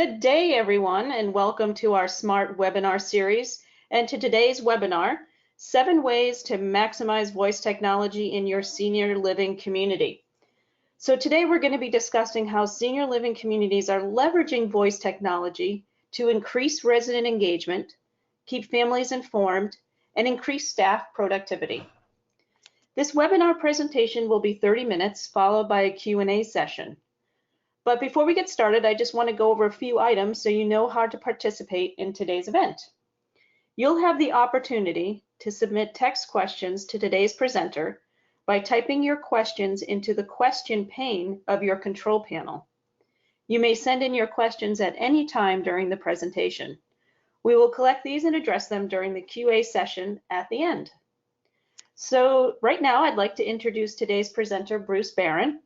Good day, everyone, and welcome to our Smart Webinar series. And to today's webinar, 7 ways to maximize voice technology in your senior living community. So today we're going to be discussing how senior living communities are leveraging voice technology to increase resident engagement, keep families informed, and increase staff productivity. This webinar presentation will be 30 minutes, followed by a Q&A session. But before we get started, I just want to go over a few items so you know how to participate in today's event. You'll have the opportunity to submit text questions to today's presenter by typing your questions into the question pane of your control panel. You may send in your questions at any time during the presentation. We will collect these and address them during the QA session at the end. So right now, I'd like to introduce today's presenter, Bruce Barron.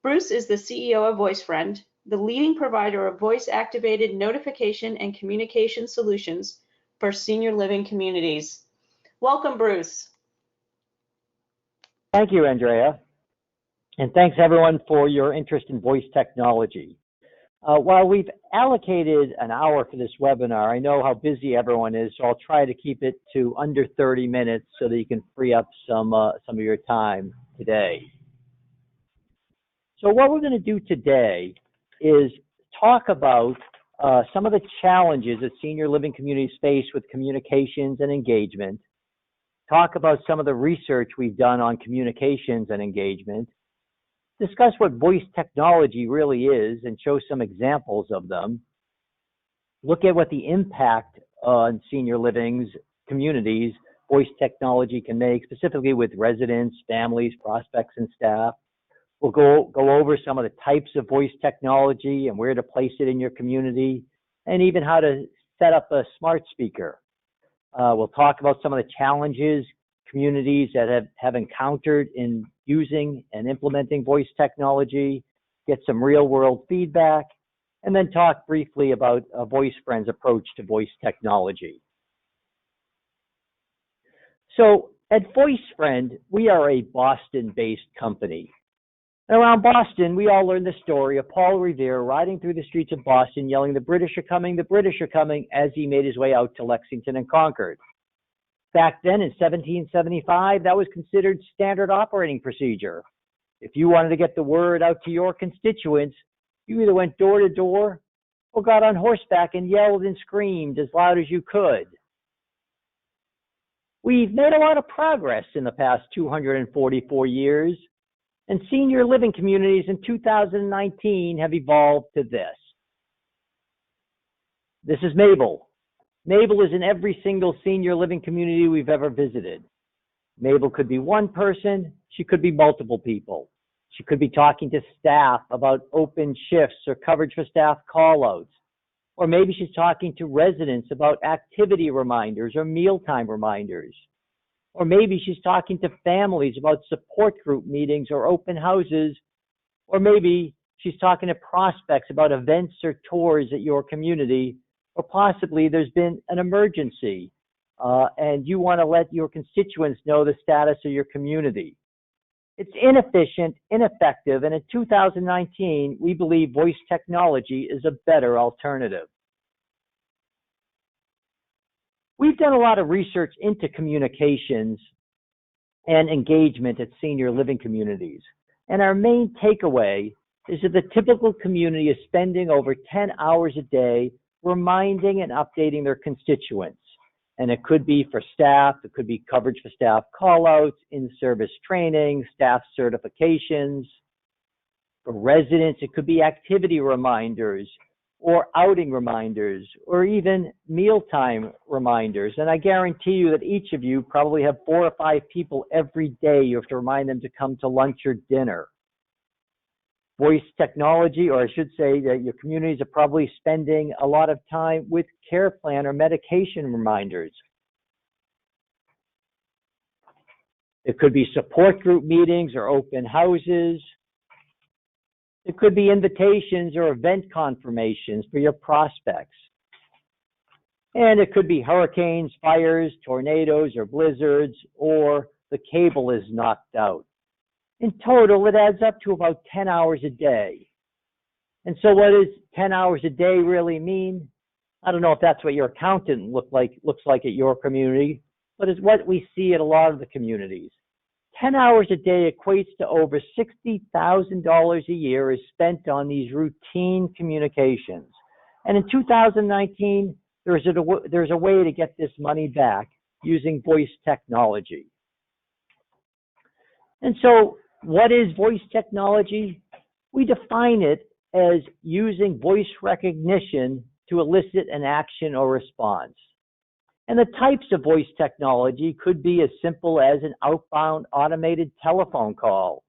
Bruce is the CEO of VoiceFriend, the leading provider of voice-activated notification and communication solutions for senior living communities. Welcome, Bruce. Thank you, Andrea. And thanks, everyone, for your interest in voice technology. While we've allocated an hour for this webinar, I know how busy everyone is, so I'll try to keep it to under 30 minutes so that you can free up some of your time today. So what we're going to do today is talk about some of the challenges that senior living communities face with communications and engagement, talk about some of the research we've done on communications and engagement, discuss what voice technology really is and show some examples of them, look at what the impact on senior living communities voice technology can make, specifically with residents, families, prospects, and staff. We'll go over some of the types of voice technology and where to place it in your community, and even how to set up a smart speaker. We'll talk about some of the challenges communities that have encountered in using and implementing voice technology, get some real-world feedback, and then talk briefly about VoiceFriend's approach to voice technology. So at VoiceFriend, we are a Boston-based company. Around Boston, we all learned the story of Paul Revere riding through the streets of Boston yelling, "The British are coming, the British are coming," as he made his way out to Lexington and Concord. Back then in 1775, that was considered standard operating procedure. If you wanted to get the word out to your constituents, you either went door to door or got on horseback and yelled and screamed as loud as you could. We've made a lot of progress in the past 244 years. And senior living communities in 2019 have evolved to this. This is Mabel. Mabel is in every single senior living community we've ever visited. Mabel could be one person, she could be multiple people. She could be talking to staff about open shifts or coverage for staff call-outs. Or maybe she's talking to residents about activity reminders or mealtime reminders. Or maybe she's talking to families about support group meetings or open houses. Or maybe she's talking to prospects about events or tours at your community. Or possibly there's been an emergency and you want to let your constituents know the status of your community. It's inefficient, ineffective, and in 2019, we believe voice technology is a better alternative. We've done a lot of research into communications and engagement at senior living communities. And our main takeaway is that the typical community is spending over 10 hours a day reminding and updating their constituents. And it could be for staff, it could be coverage for staff call-outs, in-service training, staff certifications. For residents, it could be activity reminders, or outing reminders, or even mealtime reminders. And I guarantee you that each of you probably have 4 or 5 people every day you have to remind them to come to lunch or dinner. Voice technology, or I should say that your communities are probably spending a lot of time with care plan or medication reminders. It could be support group meetings or open houses. It could be invitations or event confirmations for your prospects. And it could be hurricanes, fires, tornadoes, or blizzards, or the cable is knocked out. In total, it adds up to about 10 hours a day. And so what does 10 hours a day really mean? I don't know if that's what your accountant looks like at your community, but it's what we see at a lot of the communities. 10 hours a day equates to over $60,000 a year is spent on these routine communications. And in 2019, there's a way to get this money back using voice technology. And so what is voice technology? We define it as using voice recognition to elicit an action or response. And the types of voice technology could be as simple as an outbound automated telephone call,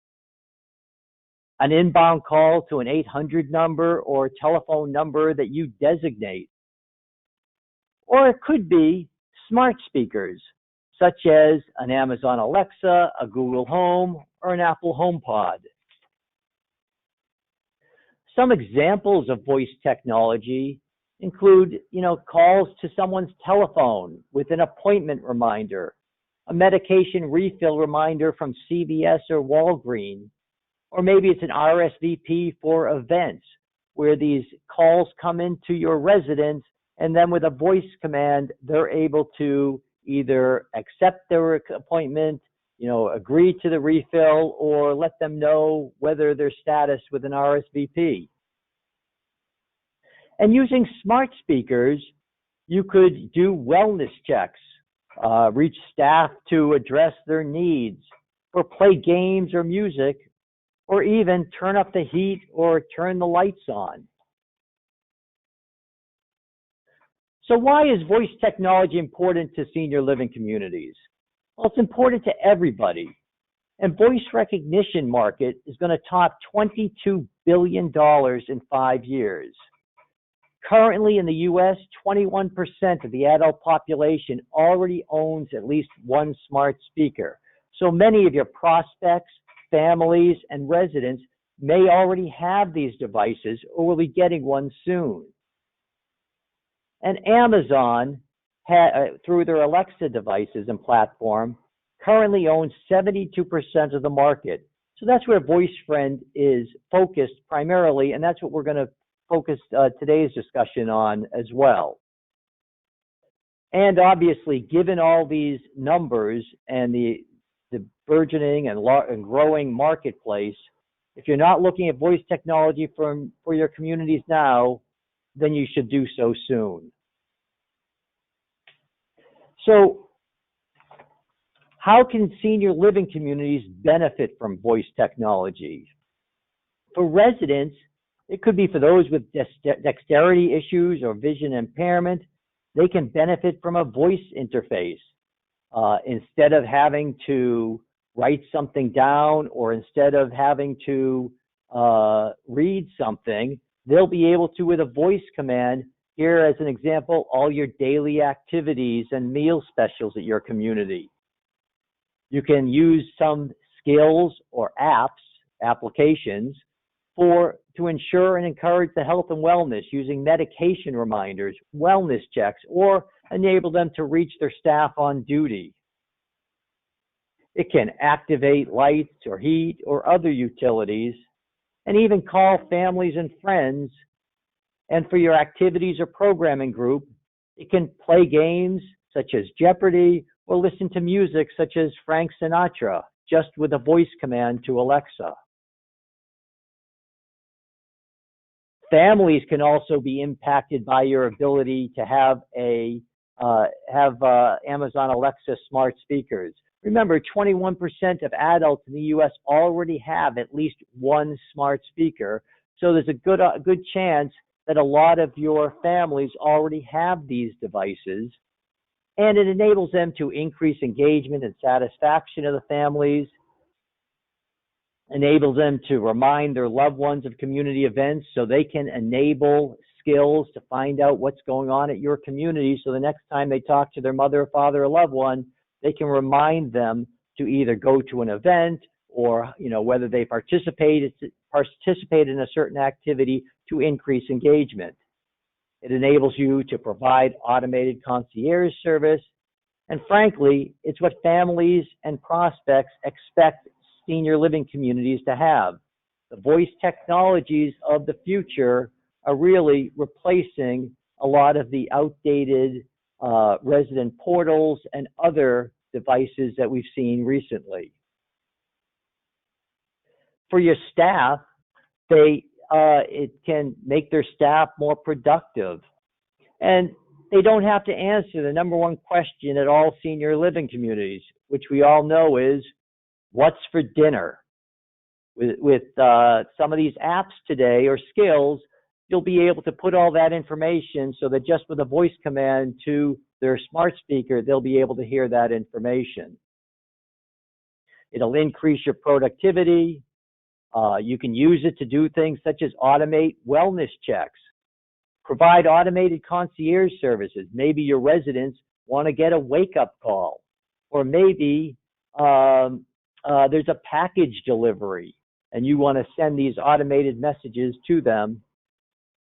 an inbound call to an 800 number or a telephone number that you designate. Or it could be smart speakers, such as an Amazon Alexa, a Google Home, or an Apple HomePod. Some examples of voice technology include, calls to someone's telephone with an appointment reminder, a medication refill reminder from CVS or Walgreens, or maybe it's an RSVP for events where these calls come into your residence, and then with a voice command, they're able to either accept their appointment, agree to the refill, or let them know whether their status with an RSVP. And using smart speakers, you could do wellness checks, reach staff to address their needs, or play games or music, or even turn up the heat or turn the lights on. So why is voice technology important to senior living communities? Well, it's important to everybody. And voice recognition market is going to top $22 billion in 5 years. Currently in the U.S., 21% of the adult population already owns at least one smart speaker. So many of your prospects, families, and residents may already have these devices or will be getting one soon. And Amazon, through their Alexa devices and platform, currently owns 72% of the market. So that's where VoiceFriend is focused primarily, and that's what we're going to focus today's discussion on as well. And obviously, given all these numbers and the burgeoning and growing marketplace, if you're not looking at voice technology for your communities now, then you should do so soon. So how can senior living communities benefit from voice technology? For residents, it could be for those with dexterity issues or vision impairment. They can benefit from a voice interface. Instead of having to write something down or instead of having to read something, they'll be able to, with a voice command, here as an example, all your daily activities and meal specials at your community. You can use some skills or applications, to ensure and encourage the health and wellness using medication reminders, wellness checks, or enable them to reach their staff on duty. It can activate lights or heat or other utilities, and even call families and friends. And for your activities or programming group, it can play games such as Jeopardy or listen to music such as Frank Sinatra, just with a voice command to Alexa. Families can also be impacted by your ability to have Amazon Alexa smart speakers. Remember, 21% of adults in the U.S. already have at least one smart speaker, so there's a good chance that a lot of your families already have these devices, and it enables them to increase engagement and satisfaction of the families, enables them to remind their loved ones of community events so they can enable skills to find out what's going on at your community, so the next time they talk to their mother or father or loved one, they can remind them to either go to an event or whether they participate in a certain activity to increase engagement. It enables you to provide automated concierge service, and frankly, it's what families and prospects expect senior living communities to have. The voice technologies of the future are really replacing a lot of the outdated resident portals and other devices that we've seen recently. For your staff, it can make their staff more productive. And they don't have to answer the number one question at all senior living communities, which we all know is, what's for dinner? With some of these apps today or skills, you'll be able to put all that information so that just with a voice command to their smart speaker, they'll be able to hear that information. It'll increase your productivity. You can use it to do things such as automate wellness checks, provide automated concierge services. Maybe your residents want to get a wake-up call, or maybe there's a package delivery and you want to send these automated messages to them.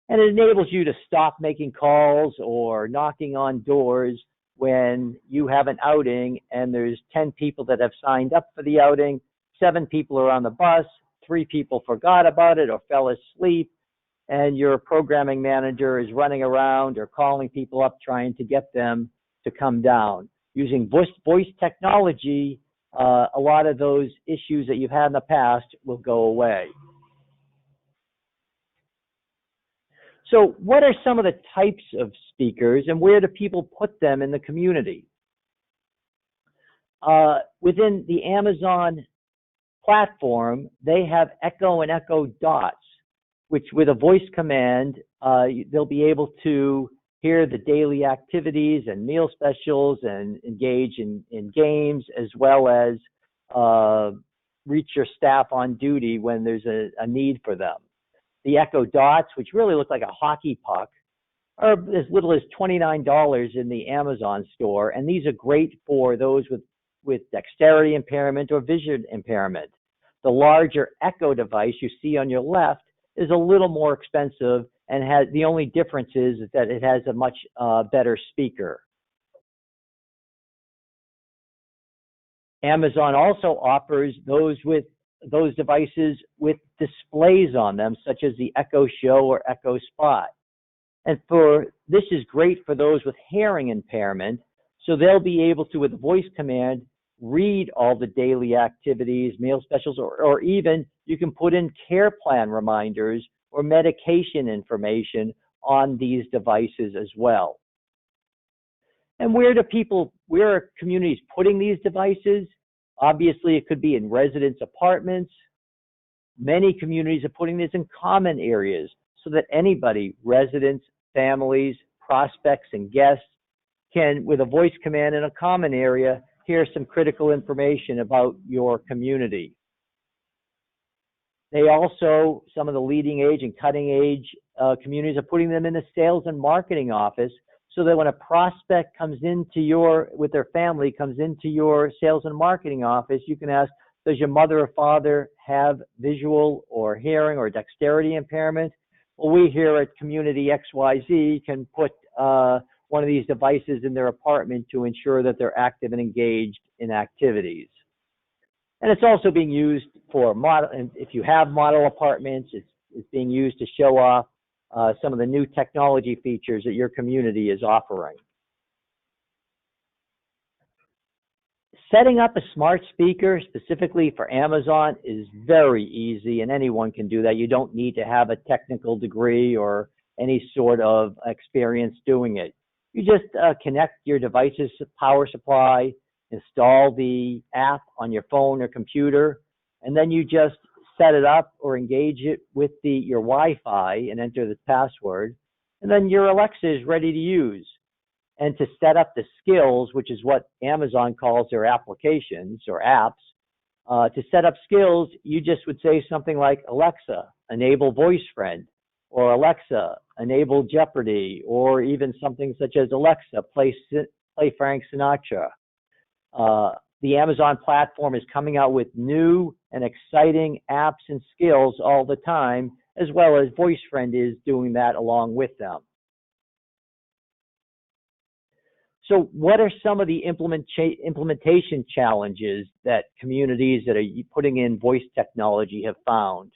And it enables you to stop making calls or knocking on doors when you have an outing and there's 10 people that have signed up for the outing, 7 people are on the bus, 3 people forgot about it or fell asleep, and your programming manager is running around or calling people up trying to get them to come down. Using voice technology, a lot of those issues that you've had in the past will go away. So what are some of the types of speakers and where do people put them in the community? Within the Amazon platform, they have Echo and Echo Dots, which with a voice command, they'll be able to hear the daily activities and meal specials and engage in games, as well as reach your staff on duty when there's a need for them. The Echo Dots, which really look like a hockey puck, are as little as $29 in the Amazon store, and these are great for those with dexterity impairment or vision impairment. The larger Echo device you see on your left is a little more expensive and the only difference is that it has a much better speaker. Amazon also offers those devices with displays on them, such as the Echo Show or Echo Spot. And this is great for those with hearing impairment, so they'll be able to, with a voice command, read all the daily activities, meal specials, or even you can put in care plan reminders or medication information on these devices as well. And where are communities putting these devices? Obviously, it could be in residence apartments. Many communities are putting this in common areas so that anybody, residents, families, prospects, and guests can, with a voice command in a common area, hear some critical information about your community. They also, some of the leading edge and cutting edge communities are putting them in the sales and marketing office so that when a prospect comes into with their family, comes into your sales and marketing office, you can ask, does your mother or father have visual or hearing or dexterity impairment? Well, we here at Community XYZ can put one of these devices in their apartment to ensure that they're active and engaged in activities. And it's also being used for and if you have model apartments, it's being used to show off some of the new technology features that your community is offering. Setting up a smart speaker specifically for Amazon is very easy, and anyone can do that. You don't need to have a technical degree or any sort of experience doing it. You just connect your device's power supply, install the app on your phone or computer, and then you just set it up or engage it with your Wi-Fi and enter the password, and then your Alexa is ready to use. And to set up the skills, which is what Amazon calls their applications or apps, to set up skills, you just would say something like, Alexa, enable VoiceFriend, or Alexa, enable Jeopardy, or even something such as Alexa, play Frank Sinatra. The Amazon platform is coming out with new and exciting apps and skills all the time, as well as VoiceFriend is doing that along with them. So what are some of the implementation challenges that communities that are putting in voice technology have found?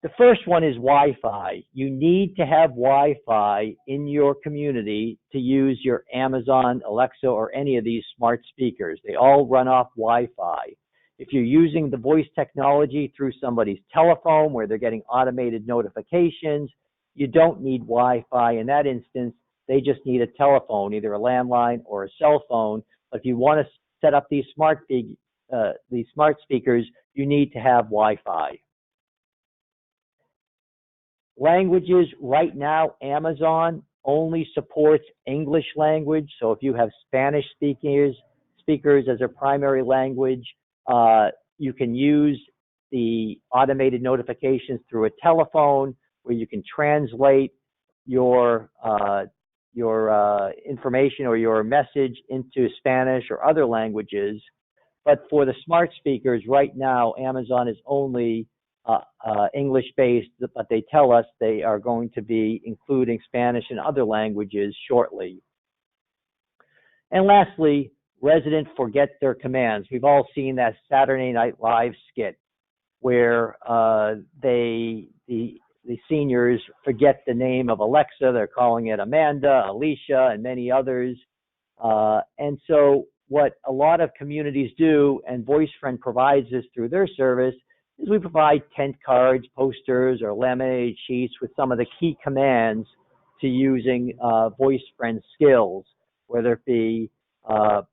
The first one is Wi-Fi. You need to have Wi-Fi in your community to use your Amazon, Alexa, or any of these smart speakers. They all run off Wi-Fi. If you're using the voice technology through somebody's telephone where they're getting automated notifications, you don't need Wi-Fi. In that instance, they just need a telephone, either a landline or a cell phone. But if you want to set up these smart speakers, you need to have Wi-Fi. Languages, right now, Amazon only supports English language. So if you have Spanish speakers as a primary language, you can use the automated notifications through a telephone where you can translate your information or your message into Spanish or other languages. But for the smart speakers, right now, Amazon is only English-based, but they tell us they are going to be including Spanish and other languages shortly. And lastly, residents forget their commands. We've all seen that Saturday Night Live skit where the seniors forget the name of Alexa. They're calling it Amanda, Alicia, and many others. And so what a lot of communities do, and VoiceFriend provides this through their service, is we provide tent cards, posters, or laminated sheets with some of the key commands to using VoiceFriend skills, whether it be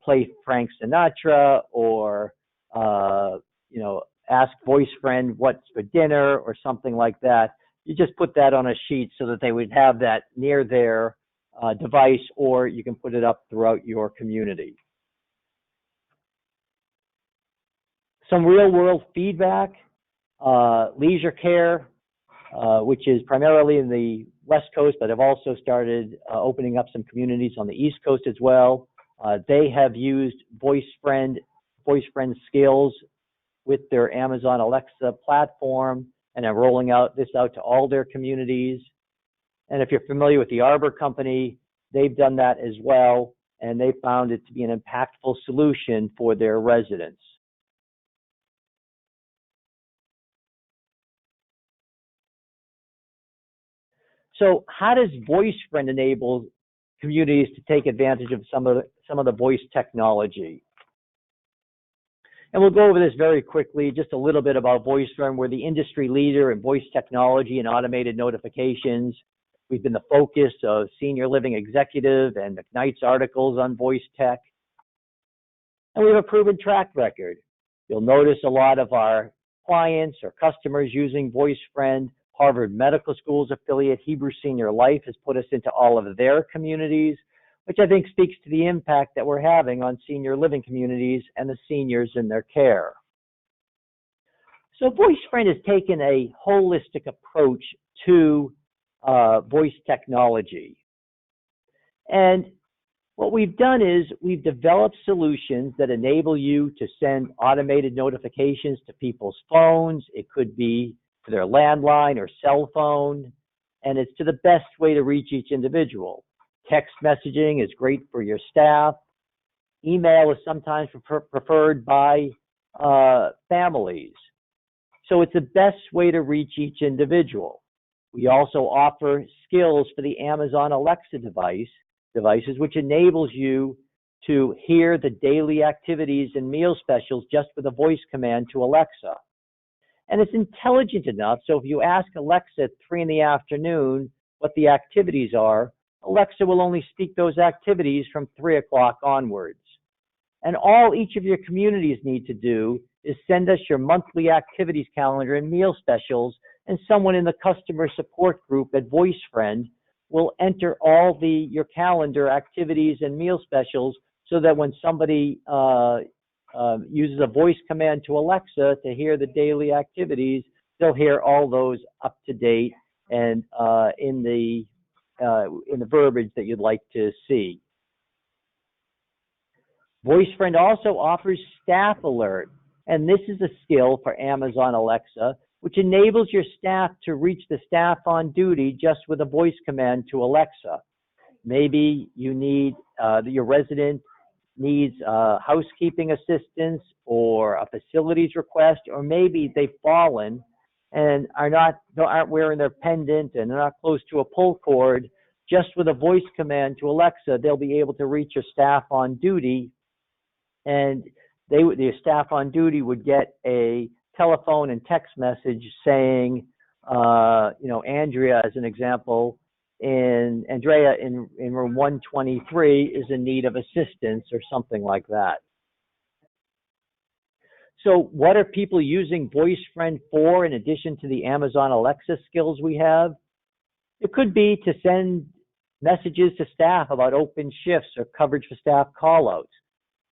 play Frank Sinatra or ask VoiceFriend what's for dinner or something like that. You just put that on a sheet so that they would have that near their device, or you can put it up throughout your community. Some real-world feedback. Leisure care, which is primarily in the West Coast, but have also started opening up some communities on the East Coast as well. They have used VoiceFriend skills with their Amazon Alexa platform and are rolling this out to all their communities. And if you're familiar with the Arbor Company, they've done that as well, and they found it to be an impactful solution for their residents. So how does VoiceFriend enable communities to take advantage of some of the voice technology? And we'll go over this very quickly, just a little bit about VoiceFriend. We're the industry leader in voice technology and automated notifications. We've been the focus of Senior Living Executive and McKnight's articles on voice tech. And we have a proven track record. You'll notice a lot of our clients or customers using VoiceFriend. Harvard Medical School's affiliate, Hebrew Senior Life, has put us into all of their communities, which I think speaks to the impact that we're having on senior living communities and the seniors in their care. So VoiceFriend has taken a holistic approach to voice technology. And what we've done is we've developed solutions that enable you to send automated notifications to people's phones. It could be to their landline or cell phone, and it's to the best way to reach each individual. Text messaging is great for your staff. Email is sometimes preferred by families. So it's the best way to reach each individual. We also offer skills for the Amazon Alexa devices, which enables you to hear the daily activities and meal specials just with a voice command to Alexa. And it's intelligent enough, so if you ask Alexa at 3 in the afternoon what the activities are, Alexa will only speak those activities from 3 o'clock onwards. And all each of your communities need to do is send us your monthly activities calendar and meal specials, and someone in the customer support group at VoiceFriend will enter all your calendar activities and meal specials so that when somebody uses a voice command to Alexa to hear the daily activities, they'll hear all those up to date and in the verbiage that you'd like to see. VoiceFriend also offers StaffAlert, and this is a skill for Amazon Alexa, which enables your staff to reach the staff on duty just with a voice command to Alexa. Maybe you need your resident needs housekeeping assistance or a facilities request, or maybe they've fallen and aren't wearing their pendant and they're not close to a pull cord, just with a voice command to Alexa, they'll be able to reach a staff on duty, and the staff on duty would get a telephone and text message saying, Andrea, as an example, Andrea in room 123 is in need of assistance or something like that. So what are people using VoiceFriend for in addition to the Amazon Alexa skills we have? It could be to send messages to staff about open shifts or coverage for staff callouts.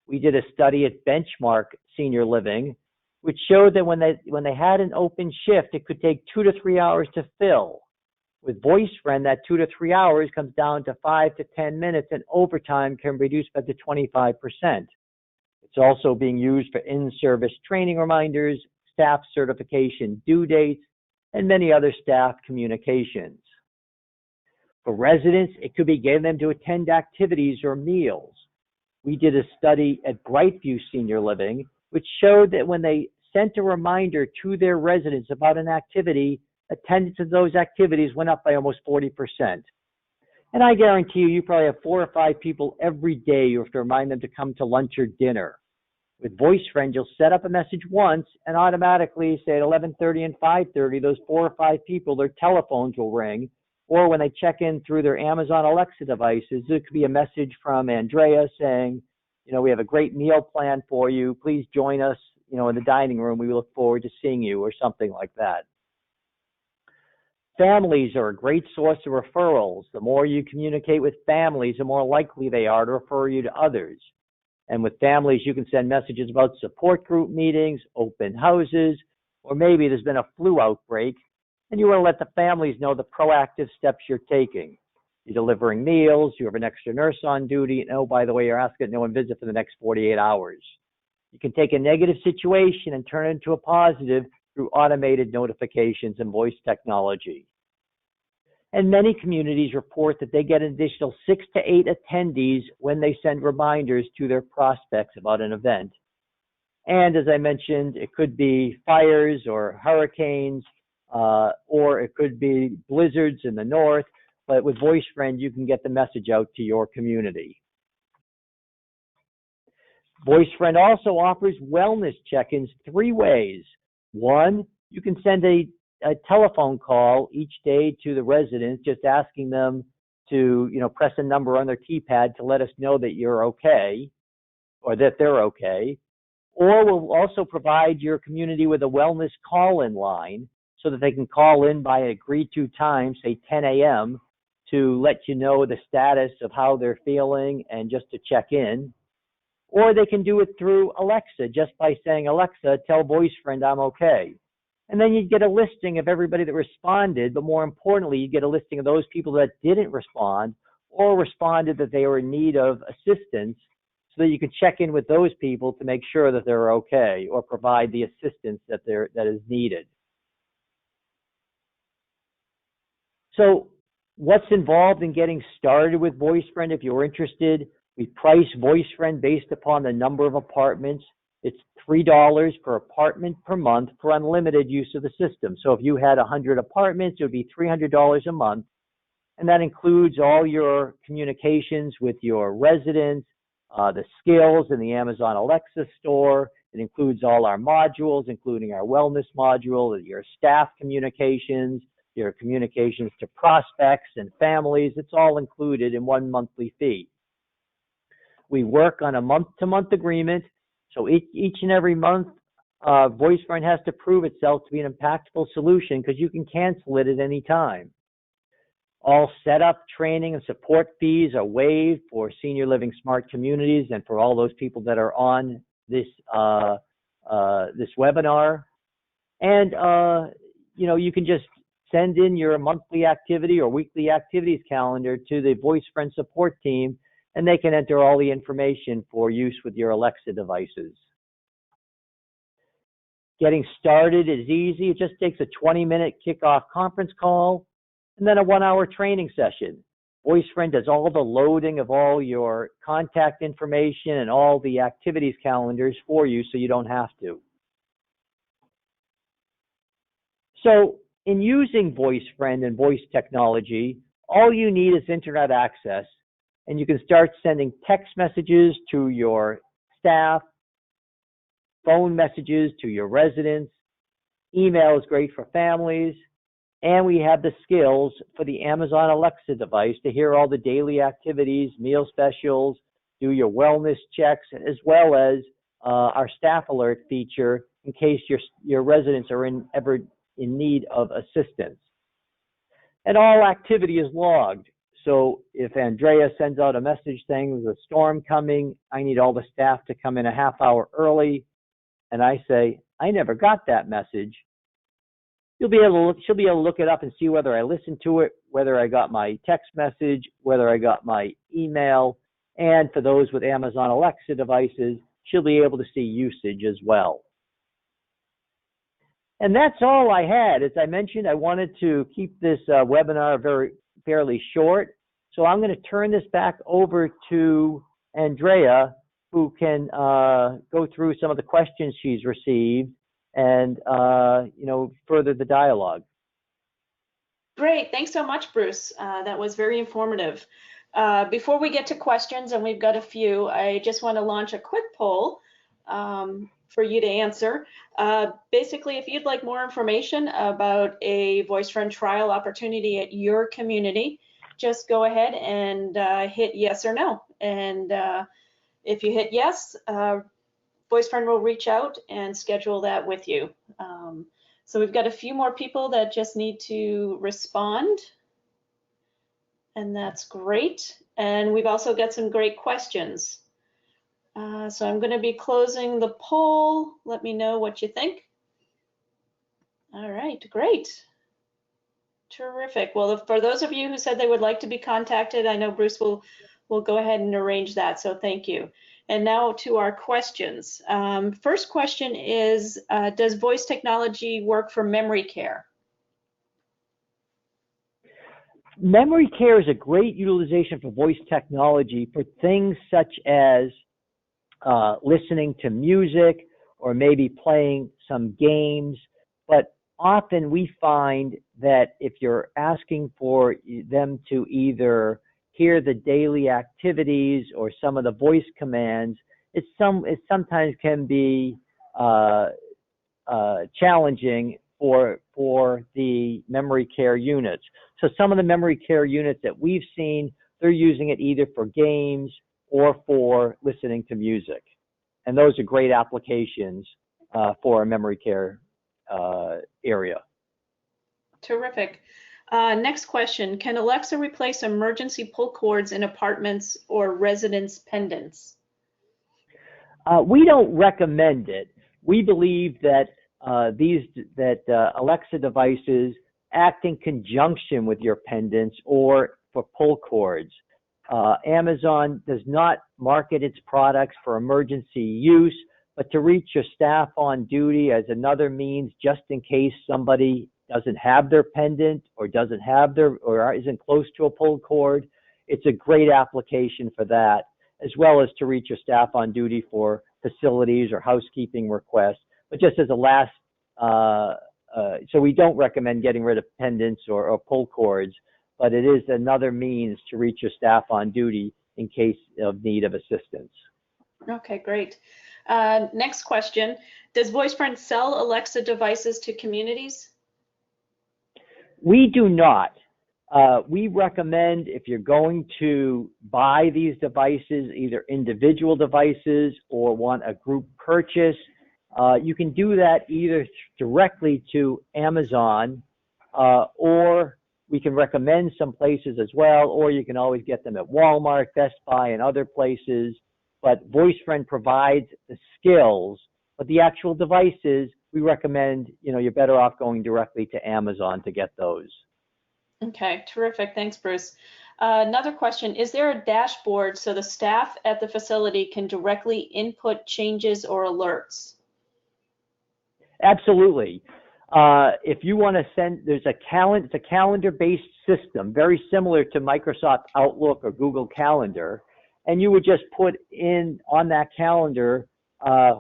We did a study at Benchmark Senior Living, which showed that when they had an open shift, it could take 2 to 3 hours to fill. With VoiceFriend, that 2 to 3 hours comes down to 5 to 10 minutes, and overtime can be reduced by up to 25%. It's also being used for in-service training reminders, staff certification due dates, and many other staff communications. For residents, it could be getting them to attend activities or meals. We did a study at Brightview Senior Living, which showed that when they sent a reminder to their residents about an activity, attendance of those activities went up by almost 40%. And I guarantee you probably have 4 or 5 people every day you have to remind them to come to lunch or dinner. With VoiceFriend, you'll set up a message once and automatically, say at 11:30 and 5:30, those 4 or 5 people, their telephones will ring. Or when they check in through their Amazon Alexa devices, it could be a message from Andrea saying, we have a great meal plan for you. Please join us, in the dining room. We look forward to seeing you, or something like that. Families are a great source of referrals. The more you communicate with families, the more likely they are to refer you to others. And with families, you can send messages about support group meetings, open houses, or maybe there's been a flu outbreak, and you want to let the families know the proactive steps you're taking. You're delivering meals, you have an extra nurse on duty, and oh, by the way, you're asking no one visit for the next 48 hours. You can take a negative situation and turn it into a positive through automated notifications and voice technology. And many communities report that they get an additional 6 to 8 attendees when they send reminders to their prospects about an event. And as I mentioned, it could be fires or hurricanes, or it could be blizzards in the north. But with VoiceFriend, you can get the message out to your community. VoiceFriend also offers wellness check-ins 3 ways. 1, you can send a telephone call each day to the residents, just asking them to, press a number on their keypad to let us know that you're okay, or that they're okay. Or we'll also provide your community with a wellness call-in line so that they can call in by an agreed-to time, say 10 a.m., to let you know the status of how they're feeling and just to check in. Or they can do it through Alexa, just by saying, Alexa, tell VoiceFriend I'm okay. And then you'd get a listing of everybody that responded, but more importantly, you get a listing of those people that didn't respond or responded that they were in need of assistance, so that you can check in with those people to make sure that they're okay or provide the assistance that is needed. So what's involved in getting started with VoiceFriend? If you're interested, we price VoiceFriend based upon the number of apartments. It's $3 per apartment per month for unlimited use of the system. So if you had 100 apartments, it would be $300 a month. And that includes all your communications with your residents, the skills in the Amazon Alexa store. It includes all our modules, including our wellness module, your staff communications, your communications to prospects and families. It's all included in one monthly fee. We work on a month-to-month agreement. So each and every month, VoiceFriend has to prove itself to be an impactful solution, because you can cancel it at any time. All setup, training, and support fees are waived for senior living smart communities and for all those people that are on this this webinar. And you can just send in your monthly activity or weekly activities calendar to the VoiceFriend support team, and they can enter all the information for use with your Alexa devices. Getting started is easy. It just takes a 20-minute kickoff conference call and then a 1-hour training session. VoiceFriend does all the loading of all your contact information and all the activities calendars for you, so you don't have to. So in using VoiceFriend and VoiceTechnology, all you need is internet access, and you can start sending text messages to your staff, phone messages to your residents. Email is great for families, and we have the skills for the Amazon Alexa device to hear all the daily activities, meal specials, do your wellness checks, as well as our StaffAlert feature in case your residents are ever in need of assistance. And all activity is logged. So if Andrea sends out a message saying there's a storm coming, I need all the staff to come in a half hour early, and I say, I never got that message, she'll be able to look it up and see whether I listened to it, whether I got my text message, whether I got my email, and for those with Amazon Alexa devices, she'll be able to see usage as well. And that's all I had. As I mentioned, I wanted to keep this webinar fairly short. So I'm going to turn this back over to Andrea, who can go through some of the questions she's received and further the dialogue. Great. Thanks so much, Bruce. That was very informative. Before we get to questions, and we've got a few, I just want to launch a quick poll for you to answer. Basically, if you'd like more information about a VoiceFriend trial opportunity at your community, just go ahead and hit yes or no. And if you hit yes, VoiceFriend will reach out and schedule that with you. So we've got a few more people that just need to respond, and that's great. And we've also got some great questions. So I'm going to be closing the poll. Let me know what you think. All right, great. Terrific. Well, for those of you who said they would like to be contacted, I know Bruce will go ahead and arrange that, so thank you. And now to our questions. First question is, does VoiceTechnology work for memory care? Memory care is a great utilization for VoiceTechnology for things such as listening to music or maybe playing some games. But often we find that if you're asking for them to either hear the daily activities or some of the voice commands, it sometimes can be challenging for the memory care units. So some of the memory care units that we've seen, they're using it either for games or for listening to music. And those are great applications for a memory care area. Terrific. Next question, can Alexa replace emergency pull cords in apartments or residence pendants? We don't recommend it. We believe that Alexa devices act in conjunction with your pendants or for pull cords. Amazon does not market its products for emergency use, but to reach your staff on duty as another means, just in case somebody doesn't have their pendant or doesn't have or isn't close to a pull cord, it's a great application for that, as well as to reach your staff on duty for facilities or housekeeping requests. But just as a last, so we don't recommend getting rid of pendants or pull cords, but it is another means to reach your staff on duty in case of need of assistance. Okay, great. Next question, does VoiceFriend sell Alexa devices to communities? We do not. We recommend if you're going to buy these devices, either individual devices or want a group purchase, you can do that either directly to Amazon or we can recommend some places as well, or you can always get them at Walmart, Best Buy, and other places. But VoiceFriend provides the skills, but the actual devices, we recommend, you're better off going directly to Amazon to get those. Okay, terrific. Thanks, Bruce. Another question, is there a dashboard so the staff at the facility can directly input changes or alerts? Absolutely. If you want to send, it's a calendar-based system, very similar to Microsoft Outlook or Google Calendar, and you would just put in on that calendar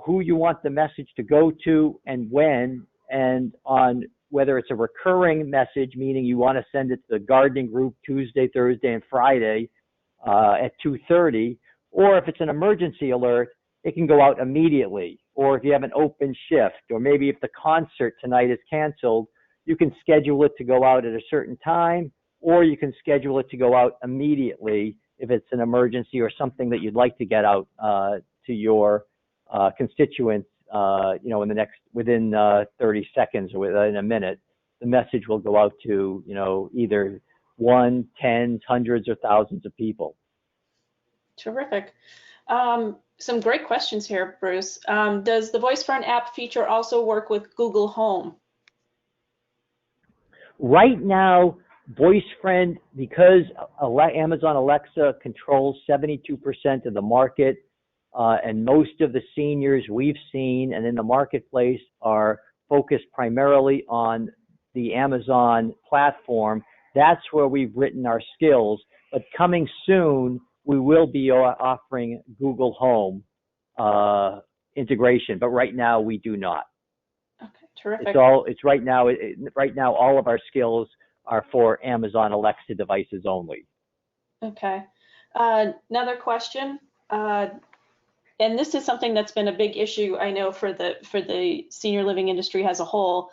who you want the message to go to and when, and on whether it's a recurring message, meaning you want to send it to the gardening group Tuesday, Thursday, and Friday at 2:30, or if it's an emergency alert, it can go out immediately. Or if you have an open shift, or maybe if the concert tonight is canceled, you can schedule it to go out at a certain time, or you can schedule it to go out immediately if it's an emergency or something that you'd like to get out to your constituents, in the within 30 seconds or within a minute. The message will go out to, either one, tens, hundreds, or thousands of people. Terrific. Some great questions here, Bruce. Does the VoiceFriend app feature also work with Google Home? Right now, VoiceFriend, because Amazon Alexa controls 72% of the market, and most of the seniors we've seen and in the marketplace are focused primarily on the Amazon platform. That's where we've written our skills. But coming soon, we will be offering Google Home integration. But right now, we do not. Okay, terrific. It's right now. Right now, all of our skills are for Amazon Alexa devices only. Okay. Another question. And this is something that's been a big issue, I know, for the senior living industry as a whole.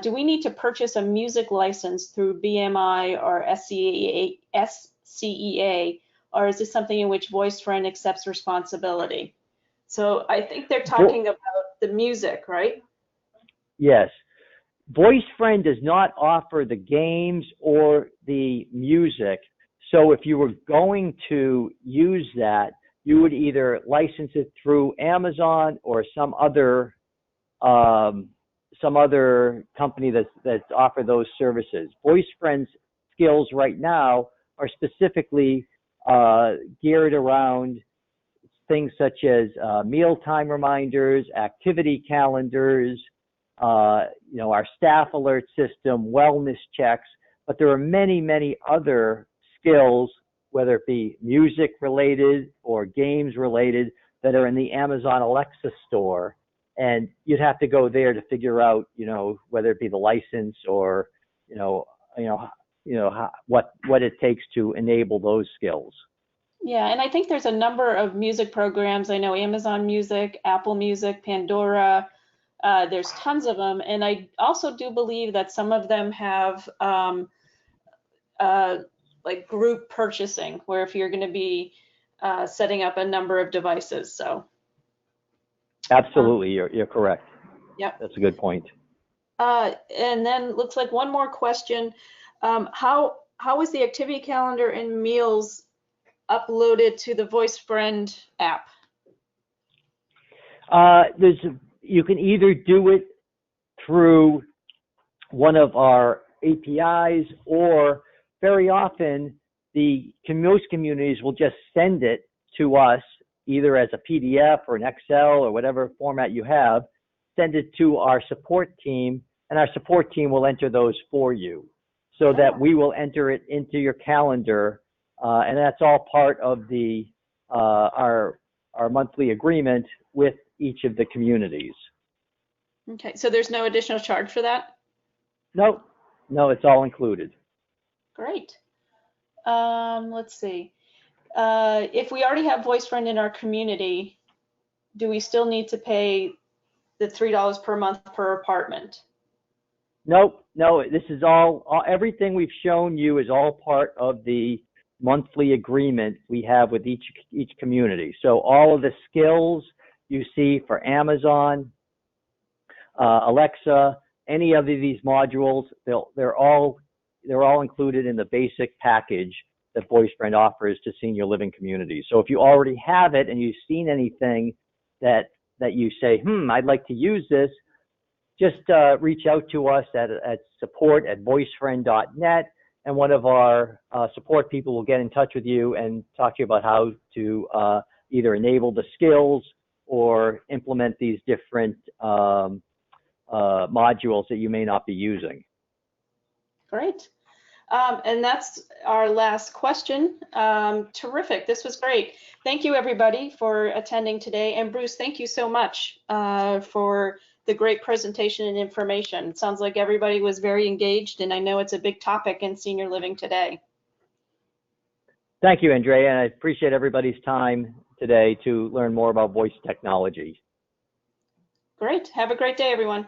Do we need to purchase a music license through BMI or SCEA, or is this something in which VoiceFriend accepts responsibility? So I think they're talking about the music, right? Yes. VoiceFriend does not offer the games or the music. So if you were going to use that, you would either license it through Amazon or some other company that's offer those services. VoiceFriend's skills right now are specifically geared around things such as mealtime reminders, activity calendars, our staff alert system, wellness checks. But there are many, many other skills, whether it be music related or games related, that are in the Amazon Alexa store. And you'd have to go there to figure out, whether it be the license or, what it takes to enable those skills. Yeah, and I think there's a number of music programs. I know Amazon Music, Apple Music, Pandora. There's tons of them, and I also do believe that some of them have like group purchasing, where if you're going to be setting up a number of devices. So. Absolutely, you're correct. Yep. That's a good point. And then looks like one more question. How is the activity calendar and meals uploaded to the VoiceFriend app? You can either do it through one of our APIs, or very often most communities will just send it to us either as a PDF or an Excel or whatever format you have, send it to our support team, and our support team will enter those for you, so that we will enter it into your calendar, and that's all part of our monthly agreement with each of the communities. Okay, so there's no additional charge for that? No, it's all included. Great. Let's see. If we already have VoiceFriend in our community, do we still need to pay the $3 per month per apartment? No, this is everything we've shown you is all part of the monthly agreement we have with each community. So all of the skills you see for Amazon, Alexa, any of these modules, they're all included in the basic package that VoiceFriend offers to senior living communities. So if you already have it and you've seen anything that you say, I'd like to use this, just reach out to us at support@voicefriend.net, and one of our support people will get in touch with you and talk to you about how to either enable the skills or implement these different modules that you may not be using. Great. And that's our last question. Terrific. This was great. Thank you, everybody, for attending today. And Bruce, thank you so much for the great presentation and information. It sounds like everybody was very engaged, and I know it's a big topic in senior living today. Thank you, Andrea, and I appreciate everybody's time today to learn more about voice technology. Great. Have a great day, everyone.